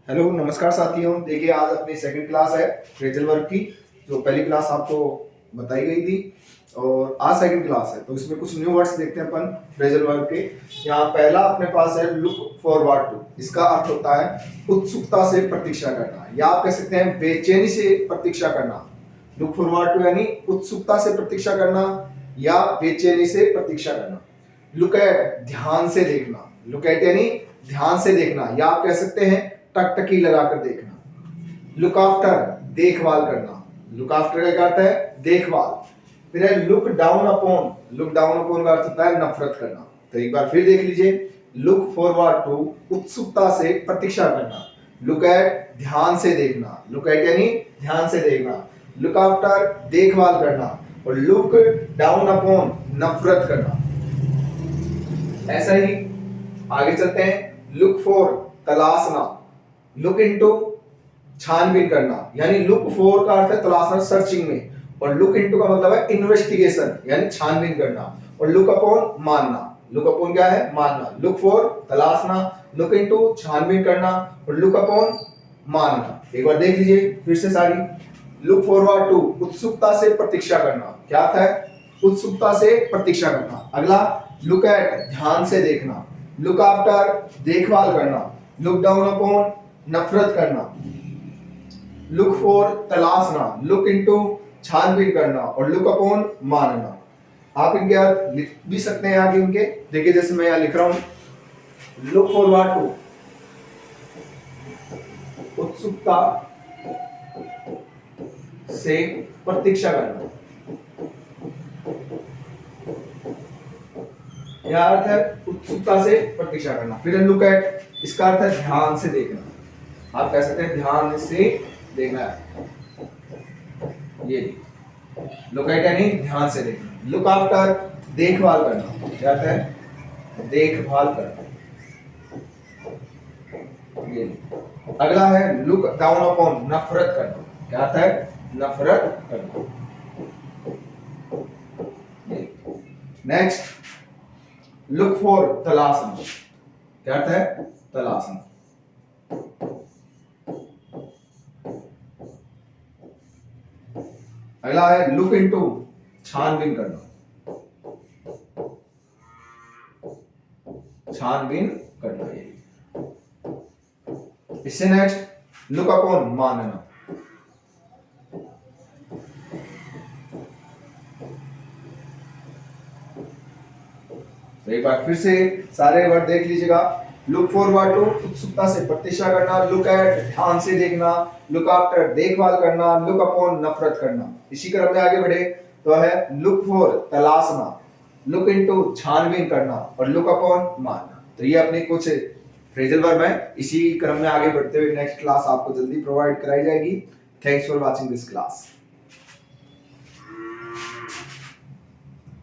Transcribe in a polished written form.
Hello नमस्कार साथियों। देखिए आज अपनी सेकंड क्लास है फ्रेजल वर्ब की। जो पहली क्लास आपको बताई गई थी और आज सेकंड क्लास है, तो इसमें कुछ न्यू वर्ड्स देखते हैं अपन फ्रेजल वर्ब के। यहाँ पहला अपने पास है लुक फॉरवर्ड टू। इसका अर्थ होता है उत्सुकता से प्रतीक्षा करना, या आप कह सकते हैं बेचैनी से प्रतीक्षा करना। लुक फॉरवर्ड टू यानी उत्सुकता से प्रतीक्षा करना या बेचैनी से प्रतीक्षा करना। लुक एट ध्यान से देखना, लुक एट यानी ध्यान से देखना, या आप कह सकते हैं टकटकी लगाकर देखना। लुक आफ्टर देखभाल करना, लुक आफ्टर का क्या अर्थ है देखभाल। फिर है look down upon, look down upon का अर्थ होता है नफरत करना। तो एक बार फिर देख लीजिए, लुक फॉरवर्ड टू उत्सुकता से प्रतीक्षा करना, लुक एट ध्यान से देखना, लुक एट यानी ध्यान से देखना, लुक आफ्टर देखभाल करना और लुक डाउन अपॉन नफरत करना। ऐसा ही आगे चलते हैं। लुक फॉर तलाशना, लुक इनटू छानबीन करना, यानी लुक फॉर का अर्थ है तलाशना सर्चिंग में, और लुक इनटू का मतलब है इन्वेस्टिगेशन यानी छानबीन करना, और लुक अपॉन मानना। लुक अपॉन क्या है मानना। लुक फॉर तलाशना, लुक इनटू छानबीन करना और लुक अपॉन मानना। एक बार देख लीजिए फिर से सारी। लुक फॉरवर्ड टू उत्सुकता से प्रतीक्षा करना, क्या था उत्सुकता से प्रतीक्षा करना। अगला लुक एट ध्यान से देखना, लुक आफ्टर देखभाल करना, लुक डाउन अपॉन नफरत करना, लुक फॉर तलाशना, लुक इनटू छानबीन करना और लुक अपॉन मानना। आप इनके अर्थ लिख भी सकते हैं आगे इनके। देखिए जैसे मैं यहां लिख रहा हूं, लुक फॉरवर्ड टू उत्सुकता से प्रतीक्षा करना, यह अर्थ है उत्सुकता से प्रतीक्षा करना। फिर लुक एट, इसका अर्थ है ध्यान से देखना, आप कह सकते हैं ध्यान से देखना है। ये लुक एट यानी ध्यान से देखना। लुक आफ्टर देखभाल करना, क्या है देखभाल करना। ये अगला है लुक डाउन अपॉन नफरत करना, क्या है नफरत करना। नेक्स्ट लुक फॉर तलाशना, क्या है तलाशना। अगला है लुक इनटू छानबीन करना, छानबीन करना। ये इससे नेक्स्ट लुक अपॉन मानना। तो एक बार फिर से सारे वर्ड देख लीजिएगा। लुक फॉरवर्ड टू उत्सुकता से प्रतीक्षा करना, लुक एट ध्यान से देखना, लुक आफ्टर देखभाल करना, लुक अपॉन नफरत करना। इसी क्रम में आगे बढ़े तो है लुक फॉर तलाशना, लुक इनटू छानबीन करना और लुक अपॉन मानना। तो ये अपने कुछ फ्रेजल वर्ब है। इसी क्रम में आगे बढ़ते हुए नेक्स्ट क्लास आपको जल्दी प्रोवाइड कराई जाएगी। Thanks for watching this class.